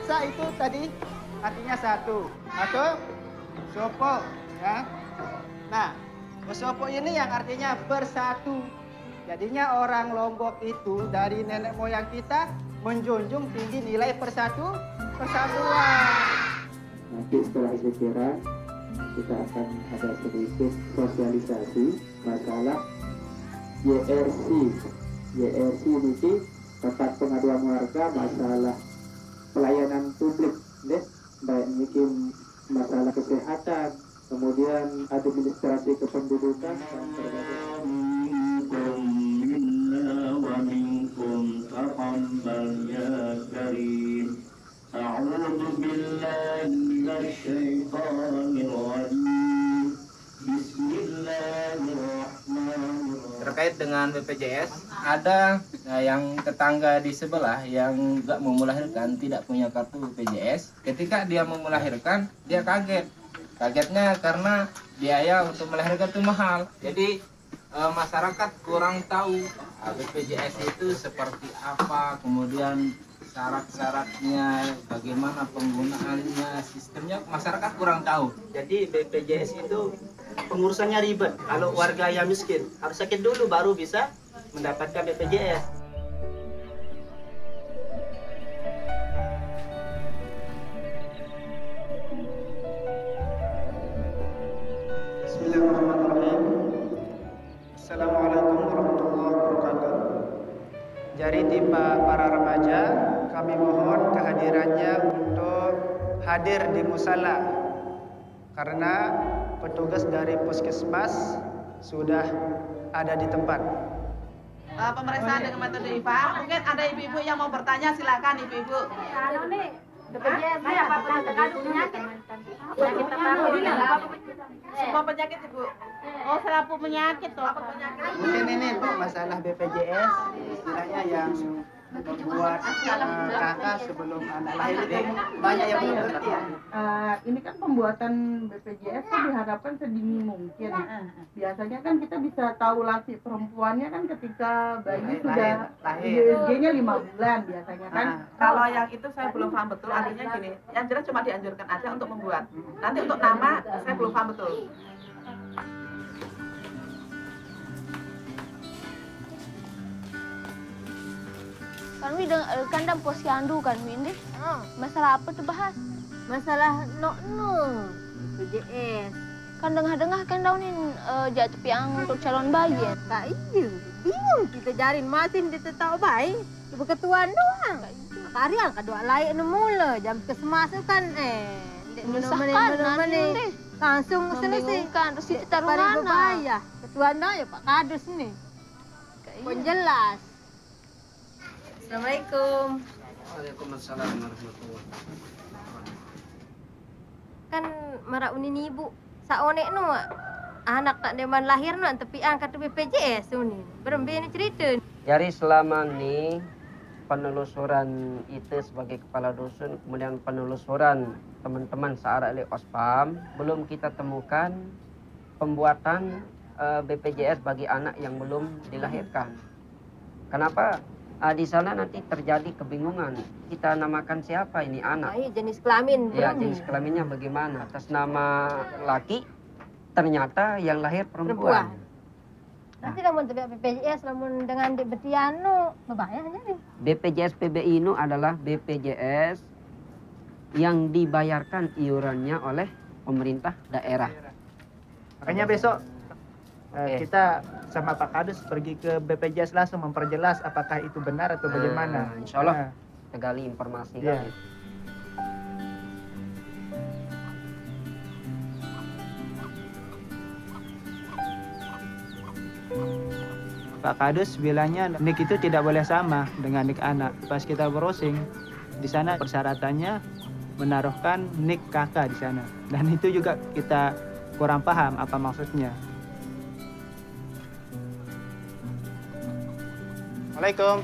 Sa itu tadi artinya satu atau sopo ya. Nah, sopo ini yang artinya bersatu. Jadinya orang Lombok itu dari nenek moyang kita menjunjung tinggi nilai persatuan. Nanti setelah zikran kita akan ada sedikit sosialisasi masalah YRC. YRC ini tempat pengaduan warga masalah pelayanan publik, baik mungkin masalah kesehatan, kemudian administrasi kependudukan dan berbagai. Terkait dengan BPJS, ada yang tetangga di sebelah yang nggak mau melahirkan, tidak punya kartu BPJS. Ketika dia mau melahirkan, dia kaget. Kagetnya karena biaya untuk melahirkan itu mahal. Jadi masyarakat kurang tahu BPJS itu seperti apa, kemudian syarat-syaratnya, bagaimana penggunaannya, sistemnya, masyarakat kurang tahu. Jadi BPJS itu pengurusannya ribet. Kalau warga yang miskin harus sakit dulu baru bisa mendapatkan BPJS. Bismillahirrahmanirrahim. Assalamualaikum warahmatullahi wabarakatuh. Jadi tiba para remaja, kami mohon kehadirannya untuk hadir di musala karena petugas dari puskesmas sudah ada di tempat. Pemeriksaan dengan metode IVA. Mungkin ada ibu-ibu yang mau bertanya, silakan ibu-ibu. Kalau nih, BPJS ini apa penyakit? Penyakit tertentu. Semua penyakit ibu. Oh, serapu penyakit toh. Mungkin ini Bu masalah BPJS istilahnya yang membuat kakak sebelum anak lahir itu banyak yang belum ngerti ya. Ini kan pembuatan BPJS kan diharapkan sedini mungkin. Biasanya kan kita bisa tahu laki perempuannya kan ketika bayi sudah USG-nya 5 bulan biasanya kan. Kalau yang itu saya belum paham betul, artinya gini, yang jelas cuma dianjurkan aja untuk membuat. Nanti untuk nama saya belum paham betul. Kan kandang posyandu kan ini. Masalah apa tuh bahas? Masalah no BPJS. Kan dengar-dengar kan daunin jatuh piang untuk calon bayi. Kak iya, bingung kita jarin masin dia tahu baik. Ibu ketuaan doang. Karya kedua lain mula jam kesemasu kan Menyusahkan nanti. langsung selesai. Kan terus itu taruh Pari mana? bebayah. Ketuaan dah ya Pak Kadus nih. Pun jelas. Assalamualaikum. Waalaikumsalam warahmatullahi wabarakatuh. Kan marak unin ibu saonek nu anak tak deman lahir nu tapi angkat BPJS unin. Berembe ni cerita. Jadi selama ini penelusuran itu sebagai kepala dusun, kemudian penelusuran teman-teman searah oleh Ospam, belum kita temukan pembuatan BPJS bagi anak yang belum dilahirkan. Kenapa? Di sana nanti terjadi kebingungan. Kita namakan siapa ini anak? Jenis kelamin. Ya, jenis kelaminnya bagaimana? Atas nama laki, ternyata yang lahir perempuan. Nanti namun tapi BPJS namun dengan betiano bebayahnya nih. BPJS PBI itu adalah BPJS yang dibayarkan iurannya oleh pemerintah daerah. Makanya besok kita sama Pak Kadus pergi ke BPJS langsung memperjelas apakah itu benar atau bagaimana. Insya Allah kita gali informasi. Ya. Pak Kadus bilangnya nik itu tidak boleh sama dengan nik anak. Pas kita browsing di sana persyaratannya menaruhkan nik kakak di sana. Dan itu juga kita kurang paham apa maksudnya. Assalamualaikum.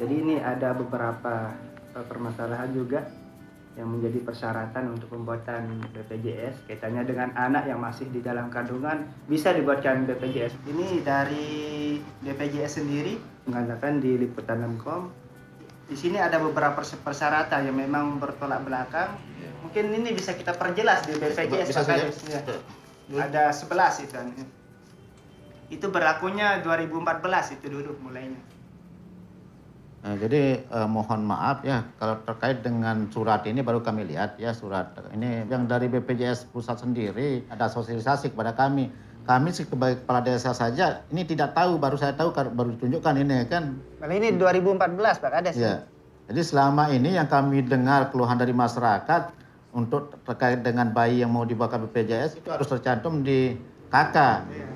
Jadi ini ada beberapa permasalahan juga yang menjadi persyaratan untuk pembuatan BPJS kaitannya dengan anak yang masih di dalam kandungan bisa dibuatkan BPJS. Ini dari BPJS sendiri mengatakan di liputan.com Di sini ada beberapa persyaratan yang memang bertolak belakang. Mungkin ini bisa kita perjelas di BPJS Pak Kades. Ya. Ada 11 itu. Itu berlakunya 2014 itu dulu mulainya. Jadi mohon maaf ya kalau terkait dengan surat ini baru kami lihat ya surat ini yang dari BPJS pusat sendiri ada sosialisasi kepada kami. Kami sebagai kepala desa saja ini tidak tahu, baru saya tahu baru ditunjukkan ini kan. Kalau ini 2014 Pak Kades. Ya. Jadi selama ini yang kami dengar keluhan dari masyarakat untuk terkait dengan bayi yang mau dibawa ke BPJS itu harus tercantum di KK.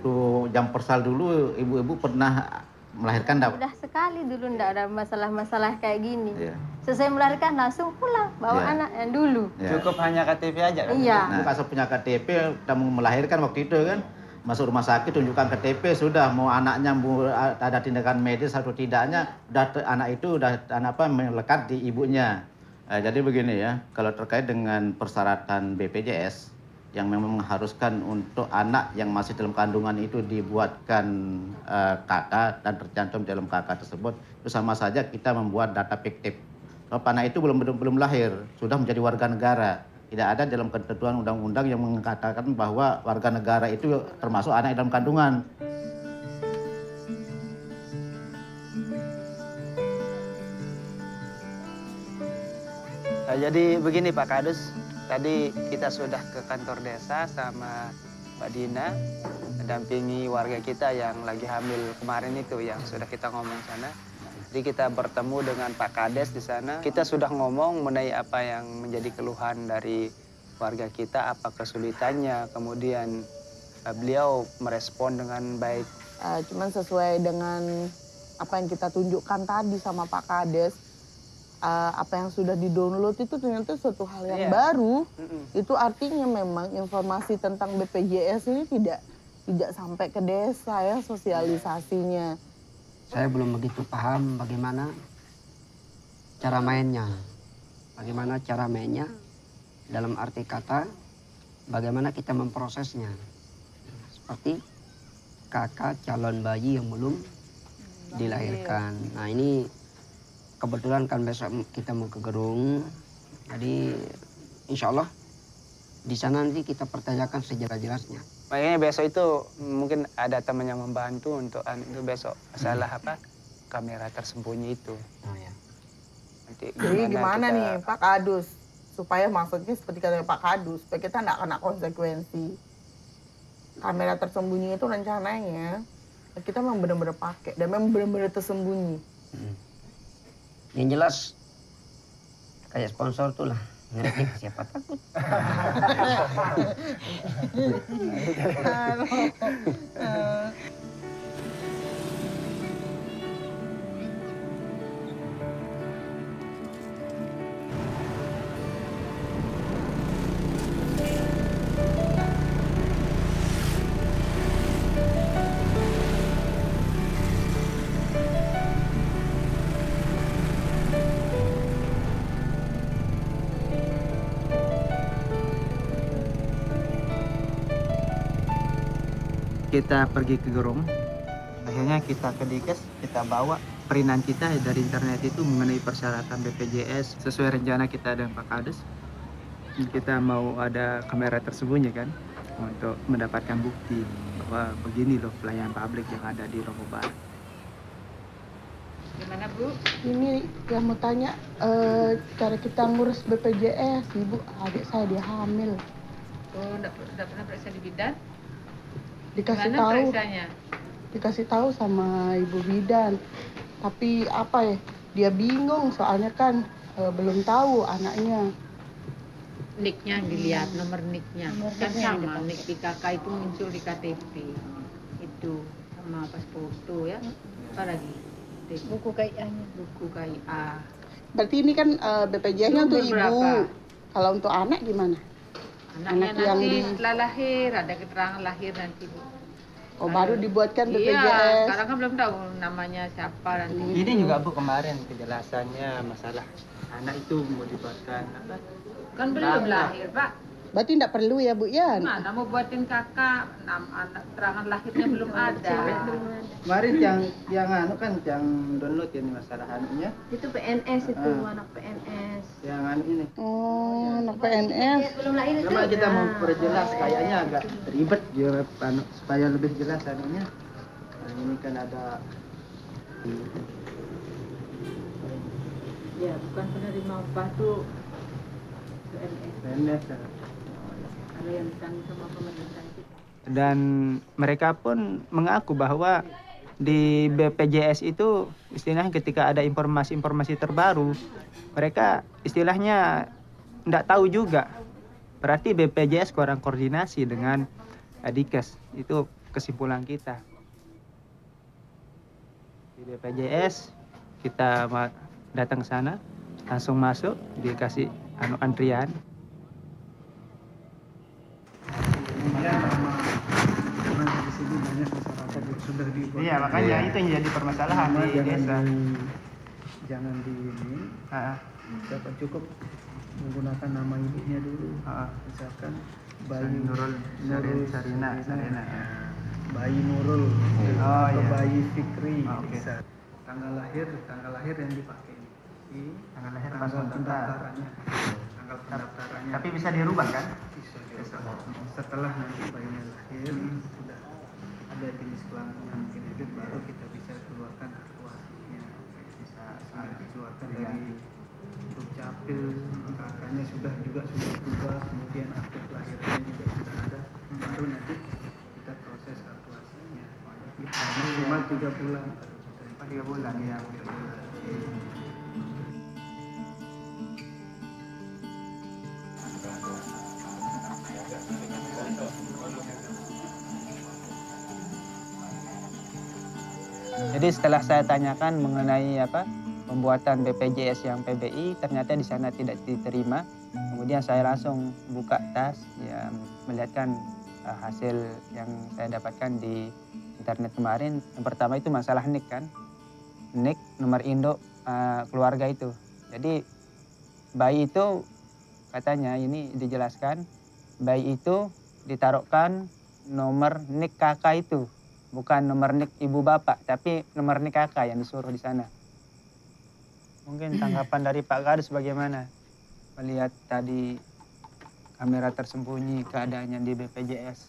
Tuh jam persal dulu ibu-ibu pernah melahirkan enggak? Udah sekali dulu enggak ada masalah-masalah kayak gini. Iya. Selesai melahirkan langsung pulang bawa anak yang dulu. Ya. Cukup hanya KTP aja kan? Iya. Nah, pas punya KTP udah mau melahirkan waktu itu kan masuk rumah sakit tunjukkan KTP sudah mau anaknya ada tindakan medis atau tidaknya anak itu udah melekat di ibunya. Jadi begini ya, kalau terkait dengan persyaratan BPJS yang memang mengharuskan untuk anak yang masih dalam kandungan itu dibuatkan KK dan tercantum dalam KK tersebut itu sama saja kita membuat data fiktif. Kalau anak itu belum lahir sudah menjadi warga negara. Tidak ada dalam ketentuan undang-undang yang mengatakan bahwa warga negara itu termasuk anak dalam kandungan. Jadi begini Pak Kades, tadi kita sudah ke kantor desa sama Mbak Dina, mendampingi warga kita yang lagi hamil kemarin itu yang sudah kita ngomong sana. Jadi kita bertemu dengan Pak Kades di sana. Kita sudah ngomong mengenai apa yang menjadi keluhan dari warga kita, apa kesulitannya. Kemudian beliau merespon dengan baik. Cuman sesuai dengan apa yang kita tunjukkan tadi sama Pak Kades, apa yang sudah di-download itu ternyata suatu hal yang baru. Itu artinya memang informasi tentang BPJS ini tidak sampai ke desa ya sosialisasinya. Saya belum begitu paham bagaimana cara mainnya. Bagaimana cara mainnya dalam arti kata bagaimana kita memprosesnya. Seperti kakak calon bayi yang belum dilahirkan. Nah ini kebetulan kan besok kita mau ke Gerung. Jadi insya Allah di sana nanti kita pertanyakan sejelas-jelasnya. Makanya besok itu mungkin ada teman yang membantu untuk itu besok masalah kamera tersembunyi itu. Oh ya. Jadi gimana nih Pak Kadus supaya maksudnya seperti kata Pak Kadus supaya kita nggak kena konsekuensi. Kamera tersembunyi itu rencananya kita memang benar-benar pakai dan memang benar-benar tersembunyi. Yang jelas kayak sponsor tuh lah. Ngeretik siapa takut. Kita pergi ke Gerung, akhirnya kita ke Dikes, kita bawa perinan kita dari internet itu mengenai persyaratan BPJS sesuai rencana kita dengan Pak Kades. Kita mau ada kamera tersembunyi kan untuk mendapatkan bukti bahwa begini loh pelayanan publik yang ada di Lombok Barat. Gimana Bu? Ini yang mau tanya cara kita ngurus BPJS, Ibu. Adik saya dia hamil. Oh, udah pernah periksa di bidan? Dikasih Gimana tahu. periksanya? Dikasih tahu sama Ibu Bidan. Tapi apa ya? Dia bingung soalnya kan belum tahu anaknya. Nicknya dilihat, nomor nicknya kan sama, nick di kakak itu muncul di KTP itu sama pas foto ya, apa lagi buku KIA-nya, buku KIA. Berarti ini kan BPJS-nya untuk berapa? ibu. Kalau untuk anak gimana? Anaknya Anak yang nanti di- setelah lahir ada keterangan lahir nanti Bu. Oh baru dibuatkan BPJS. Iya, sekarang kan belum tahu namanya siapa nanti. Ini juga Bu kemarin penjelasannya masalah anak itu mau dibuatkan apa? Kan belum lahir Pak. Berarti tidak perlu ya Bu ya? Mana mau buatin kakak, keterangan lahirnya belum ada. Kemarin yang anu kan yang download ini masalah anunya. Itu PNS itu, anak PNS. Yang anu ini. Oh, anak PNS. Belum lahir itu. Coba kita mau perjelas, kayaknya agak ribet ya, supaya lebih jelas anunya. Nah, ini kan ada Ya, bukan penerima upah tuh PNS. PNS. Kalau yang ditanggung sama pemerintah itu. Dan mereka pun mengaku bahwa di BPJS itu istilahnya ketika ada informasi-informasi terbaru, mereka istilahnya tidak tahu juga. Berarti BPJS kurang koordinasi dengan Dikes. Itu kesimpulan kita. Di BPJS kita datang ke sana, langsung masuk, dikasih antrian. Iya, makanya itu yang jadi permasalahan di desa. Jangan di ini. Dapat cukup menggunakan nama ibunya dulu. Misalkan Bayi Nurul Sarina. Bayi Nurul atau Bayi Fikri. Bisa. Tanggal lahir yang dipakai. Tanggal lahir Tanggal pendaftarannya. Tanggal pendaftarannya. Tapi bisa dirubah kan? Bisa. Setelah nanti bayinya lahir sudah ada jenis kelamin yang mungkin itu, baru kita bisa keluarkan kartu aslinya. Bisa dikeluarkan dari dukcapil, kakaknya sudah berubah, kemudian akte kelahirannya juga sudah ada, baru nanti kita proses kartu aslinya. Cuma 3 bulan. 3 bulan ya. Jadi setelah saya tanyakan mengenai pembuatan BPJS yang PBI, ternyata di sana tidak diterima. Kemudian saya langsung buka tas, ya, melihatkan hasil yang saya dapatkan di internet kemarin. Yang pertama itu masalah NIK kan, NIK nomor induk keluarga itu. Jadi bayi itu katanya ini dijelaskan, bayi itu ditaruhkan nomor NIK kakak itu. Bukan nomor NIK ibu bapak, tapi nomor NIK kakak yang disuruh di sana. Mungkin tanggapan dari Pak Kadus bagaimana melihat tadi kamera tersembunyi keadaannya di BPJS?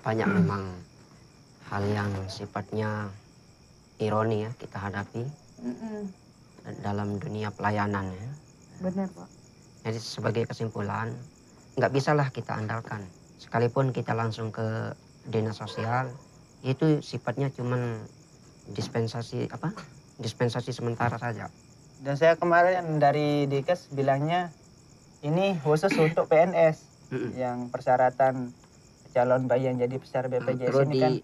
Banyak memang hal yang sifatnya ironi ya kita hadapi dalam dunia pelayanan ya. Benar Pak. Jadi sebagai kesimpulan, nggak bisalah kita andalkan. Sekalipun kita langsung ke dinas sosial, itu sifatnya cuman dispensasi sementara saja. Dan saya kemarin dari Dikes bilangnya ini khusus untuk PNS yang persyaratan calon bayi yang jadi peserta BPJS ini kan.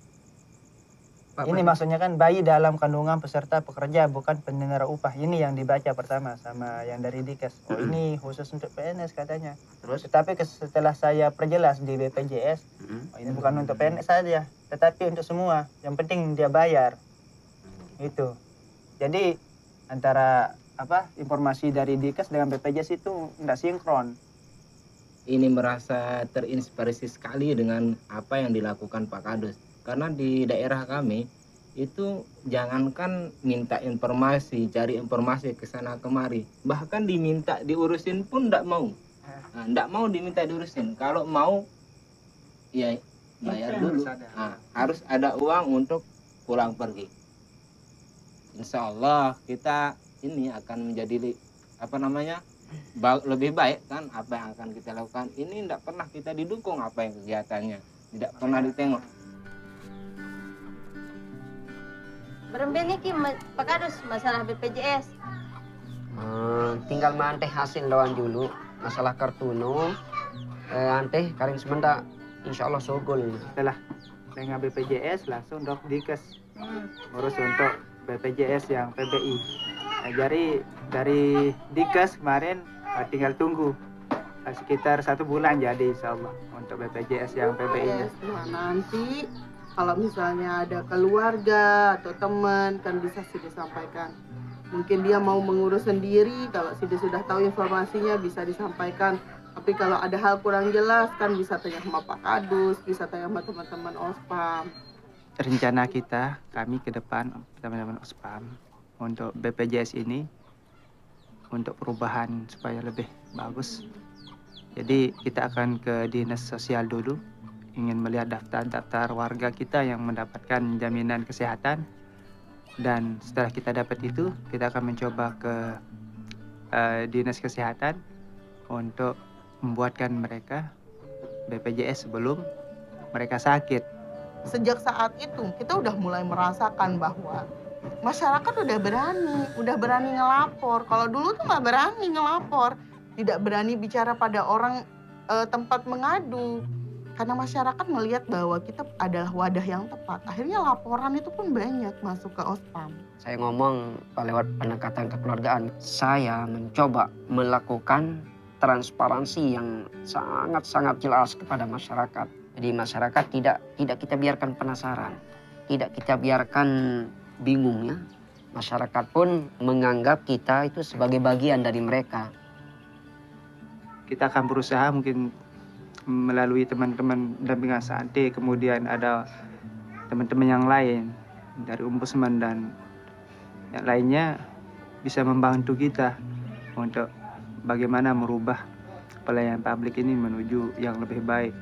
Ini maksudnya kan bayi dalam kandungan peserta pekerja bukan penerima upah. Ini yang dibaca pertama sama yang dari Dikes. Oh ini khusus untuk PNS katanya. Terus? Tetapi setelah saya perjelas di BPJS, ini bukan untuk PNS saja, tetapi untuk semua. Yang penting dia bayar. Itu. Jadi antara informasi dari Dikes dengan BPJS itu nggak sinkron. Ini merasa terinspirasi sekali dengan apa yang dilakukan Pak Kadus. Karena di daerah kami itu jangankan minta informasi, cari informasi ke sana kemari, bahkan diminta diurusin pun tidak mau. Tidak mau diminta diurusin. Kalau mau ya bayar dulu. Harus ada uang untuk pulang pergi. Insya Allah kita ini akan menjadi lebih baik kan apa yang akan kita lakukan. Ini tidak pernah kita didukung apa yang kegiatannya, tidak pernah ditengok. Berembeni ki Pak Kadus masalah BPJS. Tinggal manteh hasil lawan dulu masalah kartuno. Anteh karing semenda insya Allah sogol. Setelah dengan BPJS langsung dok Dikes ngurus untuk BPJS yang PBI. Nah, jadi dari Dikes kemarin tinggal tunggu sekitar 1 bulan jadi insya Allah untuk BPJS yang PBI-nya. Nah, nanti kalau misalnya ada keluarga atau teman kan bisa sudah sampaikan. Mungkin dia mau mengurus sendiri, kalau sudah tahu informasinya bisa disampaikan Tapi kalau ada hal kurang jelas kan bisa tanya sama Pak Kadus, bisa tanya sama teman-teman OSPAM. Rencana kita, kami ke depan, teman-teman OSPAM, untuk BPJS ini, untuk perubahan supaya lebih bagus. Jadi kita akan ke dinas sosial dulu, ingin melihat daftar-daftar warga kita yang mendapatkan jaminan kesehatan. Dan setelah kita dapat itu, kita akan mencoba ke dinas kesehatan untuk membuatkan mereka BPJS sebelum mereka sakit. Sejak saat itu kita udah mulai merasakan bahwa masyarakat udah berani ngelapor. Kalau dulu tuh nggak berani ngelapor, tidak berani bicara pada orang tempat mengadu. Karena masyarakat melihat bahwa kita adalah wadah yang tepat. Akhirnya laporan itu pun banyak masuk ke OSPAM. Saya ngomong lewat pendekatan kekeluargaan. Saya mencoba melakukan transparansi yang sangat-sangat jelas kepada masyarakat. Jadi masyarakat tidak kita biarkan penasaran, tidak kita biarkan bingung ya. Masyarakat pun menganggap kita itu sebagai bagian dari mereka. Kita akan berusaha mungkin melalui teman-teman dampingan Sante, kemudian ada teman-teman yang lain dari Ombudsman dan yang lainnya bisa membantu kita untuk bagaimana merubah pelayanan publik ini menuju yang lebih baik.